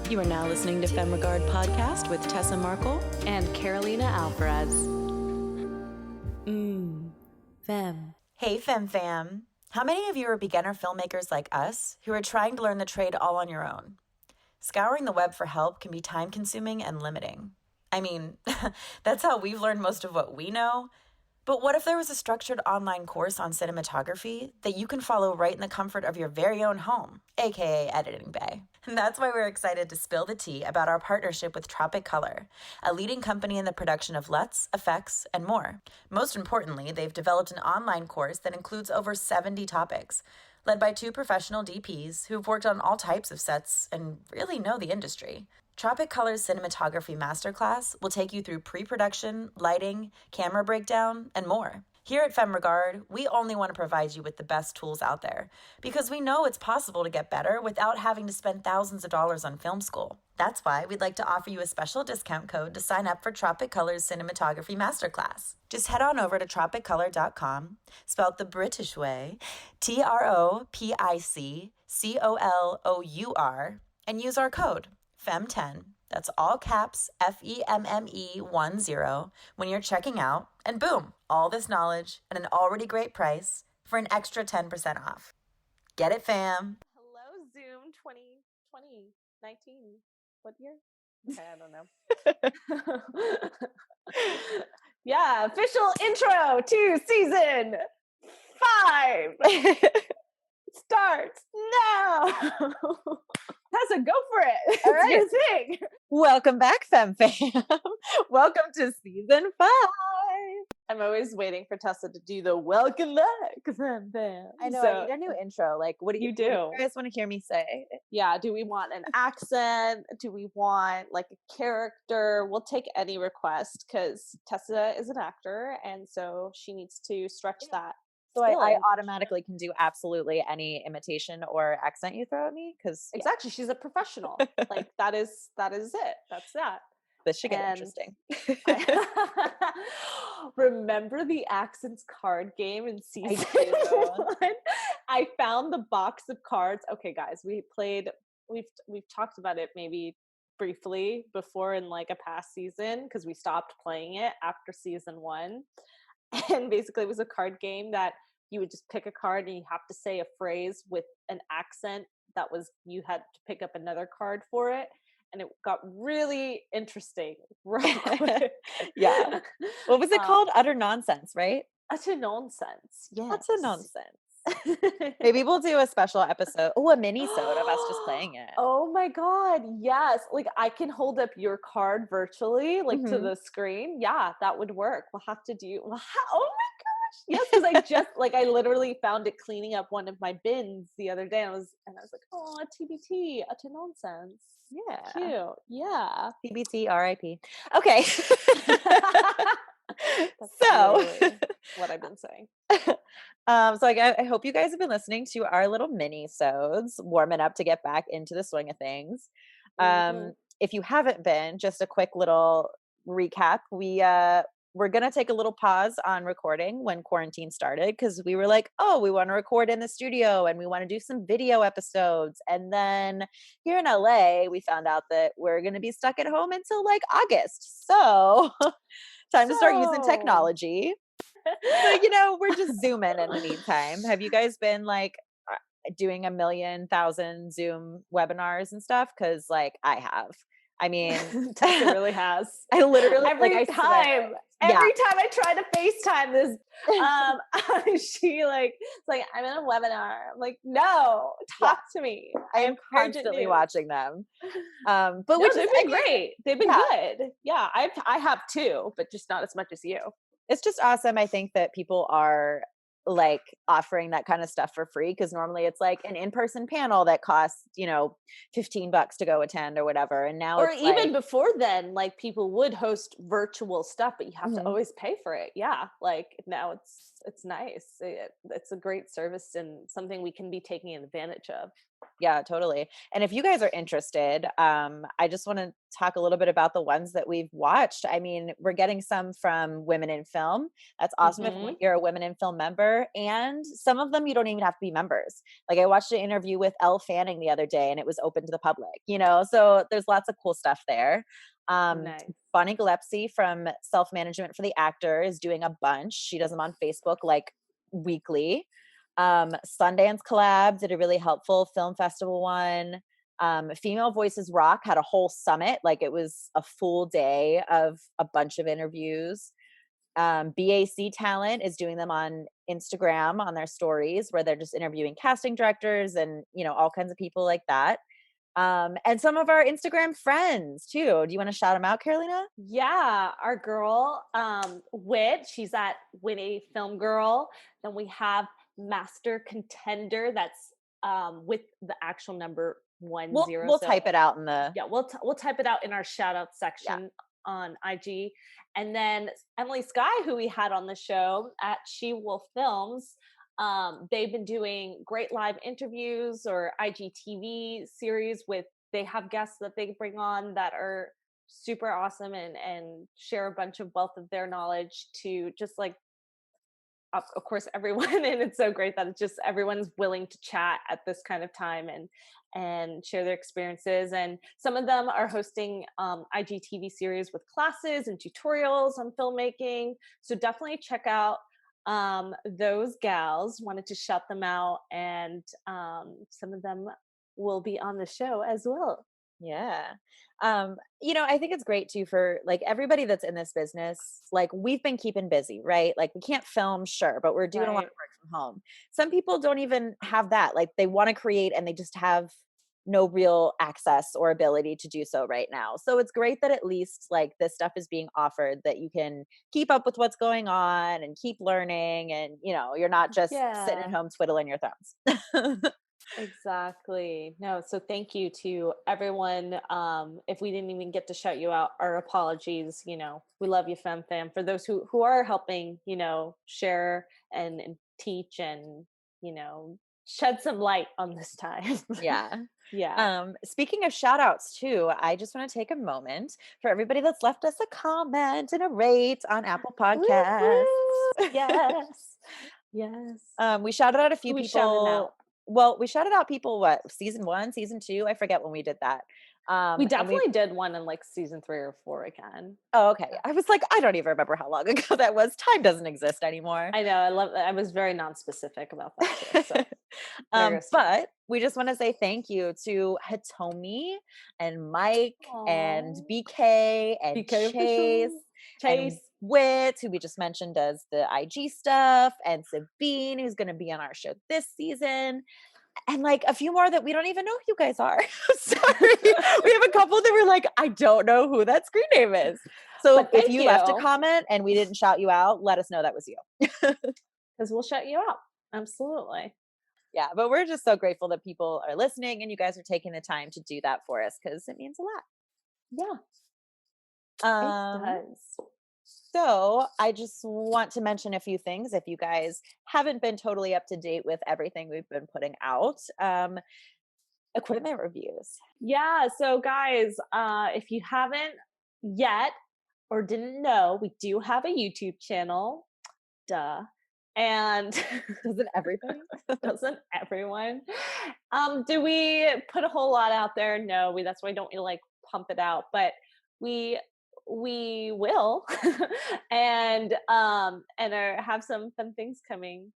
You are now listening to Femme Regard Podcast with Tessa Markle and Carolina Alvarez. Femme. Hey, Femme Fam. How many of you are beginner filmmakers like us who are trying to learn the trade all on your own? Scouring the web for help can be time-consuming and limiting. I mean, that's how we've learned most of what we know. But what if there was a structured online course on cinematography that you can follow right in the comfort of your very own home, aka editing bay? And that's why we're excited to spill the tea about our partnership with Tropic Color, a leading company in the production of LUTs, effects, and more. Most importantly, they've developed an online course that includes over 70 topics, led by 2 professional DPs who've worked on all types of sets and really know the industry. Tropic Color's Cinematography Masterclass will take you through pre-production, lighting, camera breakdown, and more. Here at Femme Regard, we only want to provide you with the best tools out there because we know it's possible to get better without having to spend thousands of dollars on film school. That's why we'd like to offer you a special discount code to sign up for Tropic Color's Cinematography Masterclass. Just head on over to tropiccolor.com, spelled the British way, TROPICCOLOUR, and use our code FEM10, that's all caps, FEMME10, when you're checking out, and boom, all this knowledge at an already great price for an extra 10% off. Get it, fam? Hello, Zoom 2019. What year? Okay, I don't know. Yeah, official intro to season 5 starts now. Tessa, go for it. All right. It's your thing. Welcome back, Femme Fam. Welcome to season 5. I'm always waiting for Tessa to do the welcome back, Femme Fam. I know, So, I need a new intro. Like, what do you You do. What do you guys want to hear me say? yeah, do we want an accent? Do we want like a character? We'll take any request because Tessa is an actor and so she needs to stretch that. So I skill. automatically can do absolutely any imitation or accent you throw at me because Exactly. She's a professional. Like that is it. That's that. this should get And interesting. Remember the accents card game in season do. 1? I found the box of cards. Okay, guys, we've talked about it maybe briefly before in like a past season because we stopped playing it after season 1. And basically it was a card game that you would just pick a card and you have to say a phrase with an accent that was you had to pick up another card for it. And it got really interesting right quick. Yeah. What was it called? Utter nonsense, right? Utter nonsense. Yeah. Utter nonsense. Maybe we'll do a special episode. Oh, a mini-sode of us just playing it. Oh my God. Yes. Like I can hold up your card virtually, like to Mhm. the screen. Yeah, that would work. We'll have to do, oh my gosh. Yes. Cause I just like, I literally found it cleaning up one of my bins the other day. And I was like, oh, TBT, utter nonsense. Yeah. Cute. Yeah. TBT, RIP. Okay. That's So, literally what I've been saying. so I hope you guys have been listening to our little mini-sodes, warming up to get back into the swing of things. Mhm. If you haven't been, just a quick little recap. We're gonna take a little pause on recording when quarantine started because we were like, oh, we want to record in the studio and we want to do some video episodes. And then here in LA, we found out that we're gonna be stuck at home until like August. So time to start using So- technology. So, we're just zooming in the meantime. Have you guys been like doing 1,000,000 Zoom webinars and stuff? Because like I have. I mean, Tessa really has. I literally Every like, I swear. Every time I try to FaceTime this, she like, it's like, I'm in a webinar. I'm like, no, talk to me. I am have urgent constantly news. watching them. But No, which they've is, been great. They've been Yeah. good. Yeah, I have too, but just not as much as you. it's just awesome. I think that people are like offering that kind of stuff for free because normally it's like an in-person panel that costs, $15 to go attend or whatever. And now Or it's even like, before then, like people would host virtual stuff, but you have to Mhm. always pay for it. Yeah, like now it's nice. It's a great service and something we can be taking advantage of. Yeah, totally. And if you guys are interested, I just want to talk a little bit about the ones that we've watched. I mean, we're getting some from Women in Film. That's awesome if Hmm. you're a Women in Film member. And some of them you don't even have to be members. Like I watched an interview with Elle Fanning the other day and it was open to the public, you know? So there's lots of cool stuff there. Nice. Bonnie Gillespie from Self Management for the Actor is doing a bunch. She does them on Facebook like weekly. Sundance Collab did a really helpful film festival one. Female Voices Rock had a whole summit, like it was a full day of a bunch of interviews. BAC Talent is doing them on Instagram on their stories where they're just interviewing casting directors and, you know, all kinds of people like that. And some of our Instagram friends too. Do you want to shout them out, Carolina? Yeah, our girl, Wit, she's at Winnie Film Girl. Then we have Master Contender, that's with the actual number 10. We'll So type it out in the yeah, we'll type it out in our shout out yeah. section on IG. And then Emily Sky, who we had on the show at She Wolf Films, they've been doing great live interviews or IGTV series with, they have guests that they bring on that are super awesome and share a bunch of wealth of their knowledge to just like of course everyone. And it's so great that it's just everyone's willing to chat at this kind of time and share their experiences. And some of them are hosting IGTV series with classes and tutorials on filmmaking, so definitely check out those gals. Wanted to shout them out, and some of them will be on the show as well. Yeah. You know, I think it's great too for like everybody that's in this business, like we've been keeping busy, right? Like we can't film, sure, but we're doing a lot of Right. work from home. Some people don't even have that. Like they want to create and they just have no real access or ability to do so right now. So it's great that at least like this stuff is being offered that you can keep up with what's going on and keep learning and you know, you're not just sitting at Yeah. home twiddling your thumbs. Exactly. No, so thank you to everyone. If we didn't even get to shout you out, our apologies. You know, we love you, fam. For those who are helping, you know, share and teach and, you know, shed some light on this time. Yeah. Yeah. Speaking of shout outs too, I just want to take a moment for everybody that's left us a comment and a rate on Apple Podcasts. Woo-hoo! Yes. Yes. We shouted out a few Who we shouted out? people. Well, we shouted out people, what, season 1, season 2? I forget when we did that. We And we definitely did one in like season 3 or 4 again. Oh, okay. I was like, I don't even remember how long ago that was. Time doesn't exist anymore. I know. I love that. I was very non-specific about that too. So very respect. But we just want to say thank you to Hitomi and Mike and Aw. BK and BK Chase official. and Chase. Wit, who we just mentioned does the IG stuff, and Sabine, who's going to be on our show this season, and like a few more that we don't even know who you guys are. Sorry. We have a couple that were like, I don't know who that screen name is. So But if thank you left a you, comment and we didn't shout you out, let us know that was you. because we'll shut you out. Absolutely. Yeah, but we're just so grateful that people are listening and you guys are taking the time to do that for us because it means a Yeah, lot. it does. So I just want to mention a few things if you guys haven't been totally up to date with everything we've been putting out. Equipment reviews. Yeah. So guys, if you haven't yet or didn't know, we do have a YouTube channel. Duh. And Doesn't everybody? doesn't everyone? Do we put a whole lot out there? No, that's why don't we like pump it out, but we will and have some fun things coming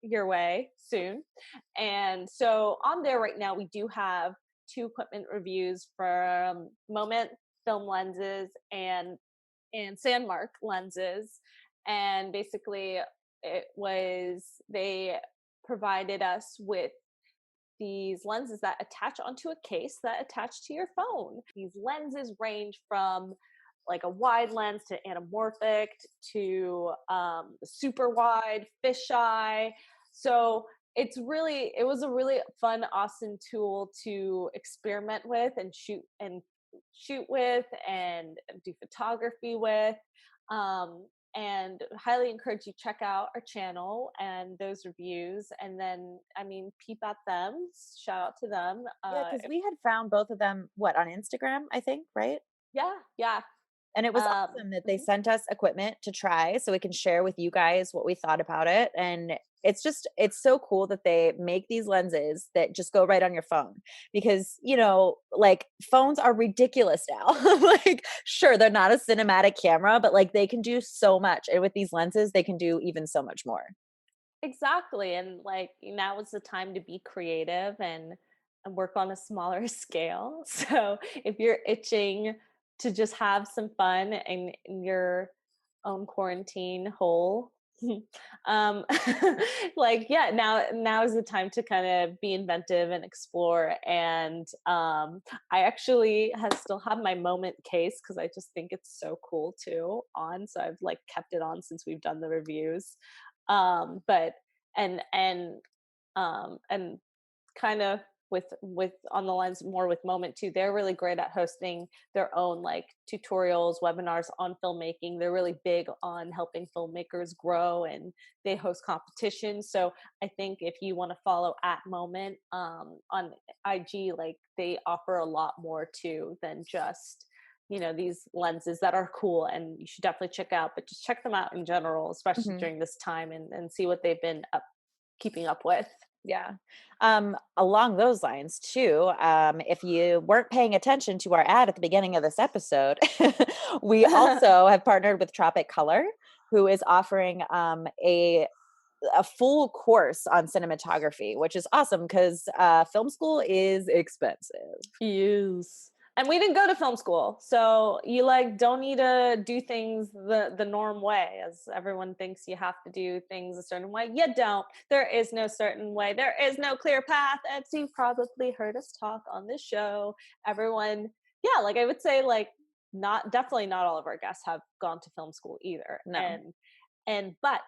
your way soon. And so on there right now we do have 2 equipment reviews from Moment Film Lenses and Sandmark Lenses. And basically they provided us with these lenses that attach onto a case that attach to your phone. These lenses range from like a wide lens to anamorphic to super wide, fisheye. So it was a really fun, awesome tool to experiment with and shoot with and do photography with. and highly encourage you check out our channel and those reviews. And then, I mean, peep at them, shout out to them. Yeah, because we had found both of them, on Instagram, I think, right? Yeah. And it was awesome that they sent us equipment to try so we can share with you guys what we thought about it. And it's so cool that they make these lenses that just go right on your phone because, like phones are ridiculous now. Like, sure, they're not a cinematic camera, but like they can do so much. And with these lenses, they can do even so much more. Exactly. And like now is the time to be creative and work on a smaller scale. So if you're itching to just have some fun in your own quarantine hole, um like now is the time to kind of be inventive and explore. And I actually still have my Moment case because I just think it's so cool too on, so I've like kept it on since we've done the reviews. But and kind of with on the lines more with Moment too, they're really great at hosting their own like tutorials, webinars on filmmaking. They're really big on helping filmmakers grow, and they host competitions. So I think if you want to follow at Moment on IG, like they offer a lot more too than just these lenses that are cool and you should definitely check out, but just check them out in general, especially during this time, and see what they've been keeping up with. Yeah. Along those lines too, if you weren't paying attention to our ad at the beginning of this episode, we also have partnered with Tropic Color, who is offering a full course on cinematography, which is awesome because film school is expensive. Yes. And we didn't go to film school, so you like don't need to do things the norm way, as everyone thinks you have to do things a certain way. You don't. There is no certain way. There is no clear path. As you've probably heard us talk on this show, everyone, yeah, like I would say, like definitely not all of our guests have gone to film school either. No. But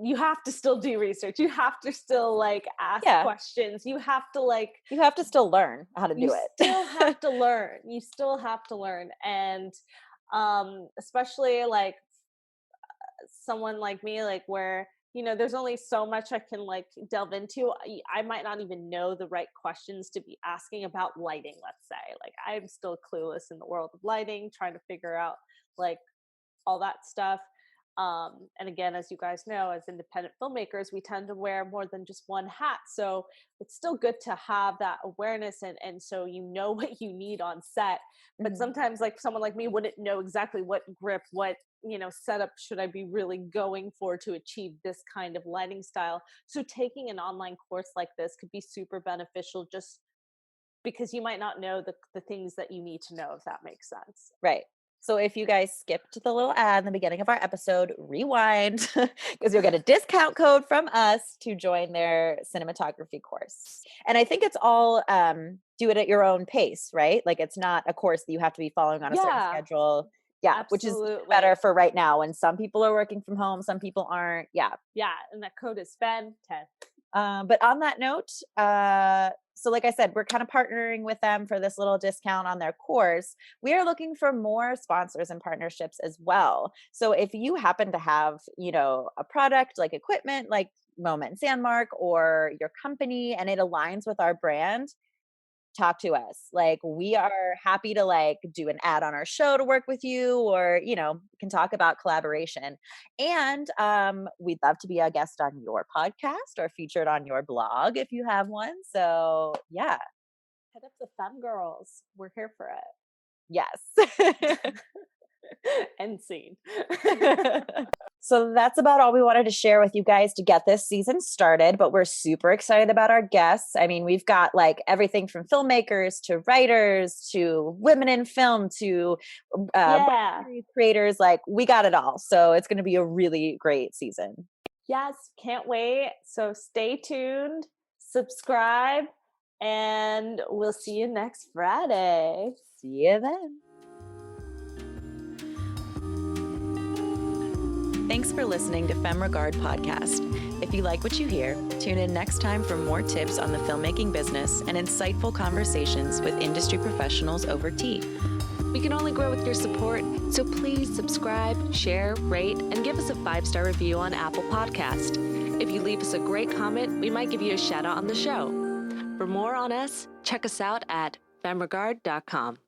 you have to still do research. You have to still like ask questions. You have to still learn how to do it. You still have to learn. And especially like someone like me, like where there's only so much I can like delve into. I might not even know the right questions to be asking about lighting, let's say. Like I'm still clueless in the world of lighting, trying to figure out like all that stuff. And again, as you guys know, as independent filmmakers, we tend to wear more than just one hat. So it's still good to have that awareness and so you know what you need on set. But sometimes like someone like me wouldn't know exactly what grip, what setup should I be really going for to achieve this kind of lighting style. So taking an online course like this could be super beneficial just because you might not know the things that you need to know, if that makes sense. Right. So if you guys skipped the little ad in the beginning of our episode, rewind because you'll get a discount code from us to join their cinematography course. And I think it's all do it at your own pace, right? Like it's not a course that you have to be following on a certain schedule. Yeah, absolutely. Which is better for right now when some people are working from home, some people aren't. Yeah. Yeah, and that code is FAN10. But on that note, so like I said, we're kind of partnering with them for this little discount on their course. We are looking for more sponsors and partnerships as well. So if you happen to have, a product like equipment, like Moment and Sandmark or your company, and it aligns with our brand, talk to us. Like we are happy to like do an ad on our show to work with you, or can talk about collaboration. And we'd love to be a guest on your podcast or featured on your blog if you have one. So yeah, hit up the Femme Girls. We're here for it. Yes. End scene. So that's about all we wanted to share with you guys to get this season started, but we're super excited about our guests. I mean, we've got like everything from filmmakers to writers to women in film to creators. Like we got it all. So it's going to be a really great season. Yes, can't wait. So stay tuned, subscribe, and we'll see you next Friday. See you then. Thanks for listening to Femme Regard Podcast. If you like what you hear, tune in next time for more tips on the filmmaking business and insightful conversations with industry professionals over tea. We can only grow with your support, so please subscribe, share, rate, and give us a 5-star review on Apple Podcast. If you leave us a great comment, we might give you a shout out on the show. For more on us, check us out at femregard.com.